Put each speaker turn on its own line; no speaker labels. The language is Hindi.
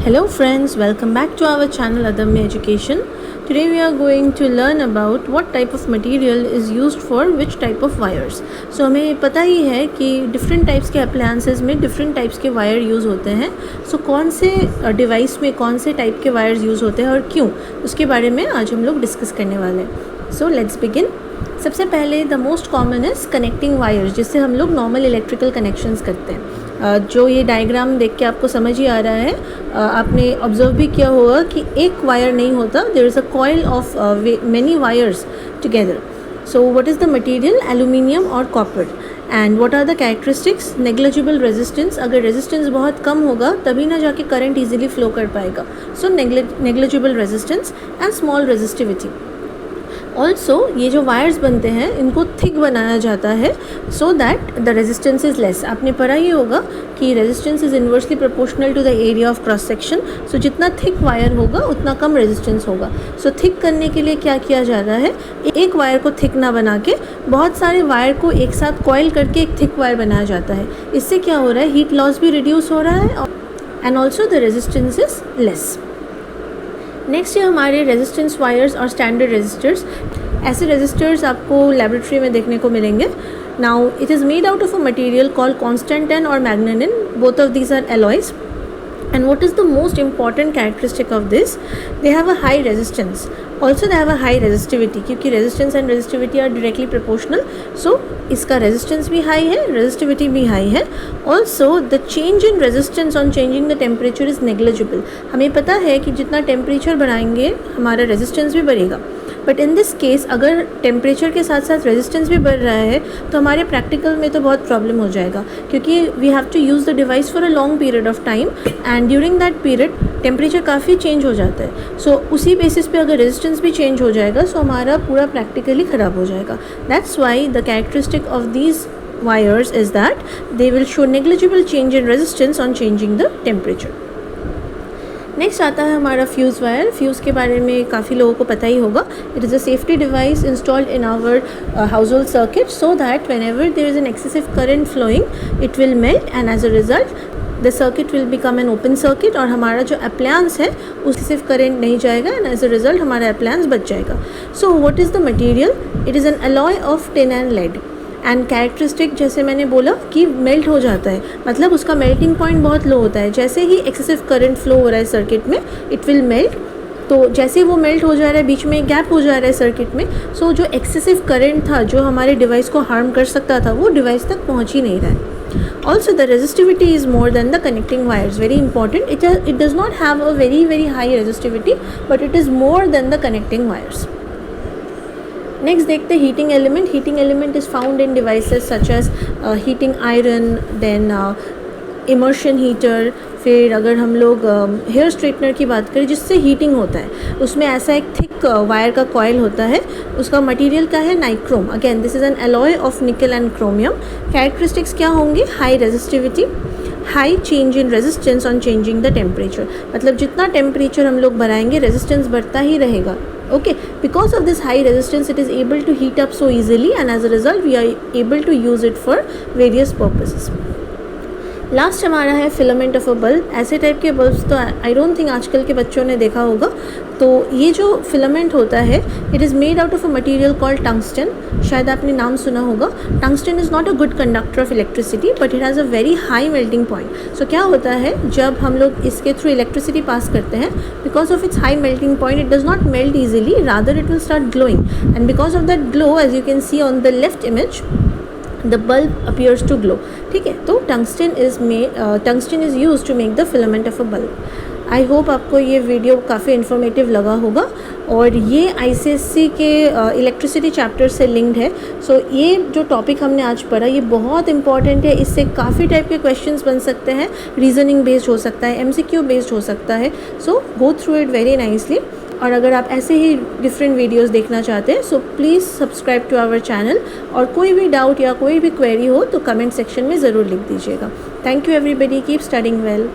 Hello friends, welcome back to our channel Adamya Education. Today we are going to learn about what type of material is used for which type of wires. So हमें पता ही है कि different types के appliances में different types के wire use होते हैं. So कौन से device में कौन से type के wires use होते हैं और क्यों, उसके बारे में आज हम लोग discuss करने वाले हैं. So let's begin. सबसे पहले the most common is connecting wires, जिससे हम लोग नॉर्मल इलेक्ट्रिकल कनेक्शंस करते हैं. जो ये डायग्राम देख के आपको समझ ही आ रहा है, आपने ऑब्जर्व भी किया होगा कि एक वायर नहीं होता, there is a coil of many wires together. So what is the material? Aluminium और copper. And what are the characteristics? Negligible resistance, अगर रेजिस्टेंस बहुत कम होगा तभी ना जाके करंट ईजिली फ्लो कर पाएगा. So negligible resistance and small resistivity. Also ये जो वायर्स बनते हैं इनको थिक बनाया जाता है so that the resistance is less. आपने पढ़ा ही होगा कि resistance is inversely proportional to the area of cross section. So जितना थिक वायर होगा उतना कम रेजिस्टेंस होगा. सो थिक करने के लिए क्या किया जाता है, एक वायर को थिक ना बना के बहुत सारे वायर को एक साथ कॉइल करके एक थिक वायर बनाया जाता है. इससे क्या हो रहा है, हीट लॉस भी रिड्यूस हो रहा है and also the resistance is less. Next है हमारे रेजिस्टेंस वायर्स और स्टैंडर्ड रेजिस्टर्स. ऐसे रेजिस्टर्स आपको लेबोरेटरी में देखने को मिलेंगे. Now it is made out of a material called constantan और manganin. Both of these are alloys. And what is the most important characteristic of this? They have a high resistance. Also they have a high resistivity, क्योंकि resistance and resistivity are directly proportional. So इसका resistance भी high है, resistivity भी high है. Also the change in resistance on changing the temperature is negligible. हमें पता है कि जितना temperature बढ़ाएंगे हमारा resistance भी बढ़ेगा. बट इन दिस केस अगर टेम्परेचर के साथ साथ रेजिस्टेंस भी बढ़ रहा है तो हमारे प्रैक्टिकल में तो बहुत प्रॉब्लम हो जाएगा, क्योंकि we have to use the device for a long period of time and during that period temperature काफ़ी चेंज हो जाता है. सो उसी बेसिस पे अगर रेजिस्टेंस भी चेंज हो जाएगा सो हमारा पूरा प्रैक्टिकली ख़राब हो जाएगा. That's why the characteristic of these wires is that they will show negligible change in resistance on changing the temperature. Next आता है हमारा फ्यूज़ वायर. फ्यूज़ के बारे में काफ़ी लोगों को पता ही होगा. It is a safety device installed in our household circuit so that whenever there is an excessive current flowing it will melt and as a result the circuit will become an open circuit और हमारा जो अप्लायंस है उससे सिर्फ करंट नहीं जाएगा एंड एज अ रिजल्ट हमारा अप्लायंस बच जाएगा. So what is the material? It is an alloy of tin and lead. And characteristic जैसे मैंने बोला कि मेल्ट हो जाता है, मतलब उसका मेल्टिंग पॉइंट बहुत लो होता है. जैसे ही एक्सेसिव करंट फ्लो हो रहा है सर्किट में इट विल मेल्ट. तो जैसे वो मेल्ट हो जा रहा है बीच में गैप हो जा रहा है सर्किट में, सो जो एक्सेसिव करंट था जो हमारे डिवाइस को हार्म कर सकता था वो डिवाइस तक पहुंच ही नहीं रहा है. Also the resistivity is more than the connecting wires. Very important. It does not have a very high resistivity, but it is more than the connecting wires. Next देखते हैं heating element. Heating element is found in devices such as heating iron, then immersion heater. फिर अगर हम लोग हेयर स्ट्रेटनर की बात करें जिससे हीटिंग होता है, उसमें ऐसा एक थिक वायर का कॉइल होता है. उसका मटेरियल क्या है? Nichrome. Again this is an alloy of निकल एंड क्रोमियम. कैरेक्टरिस्टिक्स क्या होंगे? High resistivity, high change in resistance on changing the temperature. मतलब जितना टेम्परेचर हम लोग बढ़ाएंगे रेजिस्टेंस बढ़ता ही रहेगा. Okay, because of this high resistance it is able to heat up so easily and as a result we are able to use it for various purposes. Last हमारा है फिलामेंट ऑफ अ बल्ब. ऐसे टाइप के बल्ब्स तो आई डोंट थिंक आजकल के बच्चों ने देखा होगा. तो ये जो फिलामेंट होता है it is made out of a material called tungsten. शायद आपने नाम सुना होगा. Tungsten is not a good conductor of electricity but it has a very high melting point. So क्या होता है जब हम लोग इसके थ्रू इलेक्ट्रिसिटी पास करते हैं, because of its high melting point it does not melt easily, rather it will start glowing and because of that glow as you can see on the left image the bulb appears to glow. ठीक है, तो tungsten is used to make the filament of a bulb. I hope आपको ये वीडियो काफ़ी इन्फॉर्मेटिव लगा होगा और ये ICSE के इलेक्ट्रिसिटी चैप्टर से लिंक्ड है. सो ये जो टॉपिक हमने आज पढ़ा ये बहुत इंपॉर्टेंट है. इससे काफ़ी टाइप के क्वेश्चंस बन सकते हैं. रीजनिंग बेस्ड हो सकता है, MCQ बेस्ड हो सकता है. So go through it very nicely. और अगर आप ऐसे ही डिफरेंट वीडियोस देखना चाहते हैं so please subscribe to our channel. और कोई भी डाउट या कोई भी क्वेरी हो तो कमेंट सेक्शन में ज़रूर लिख दीजिएगा. Thank you everybody. Keep studying well.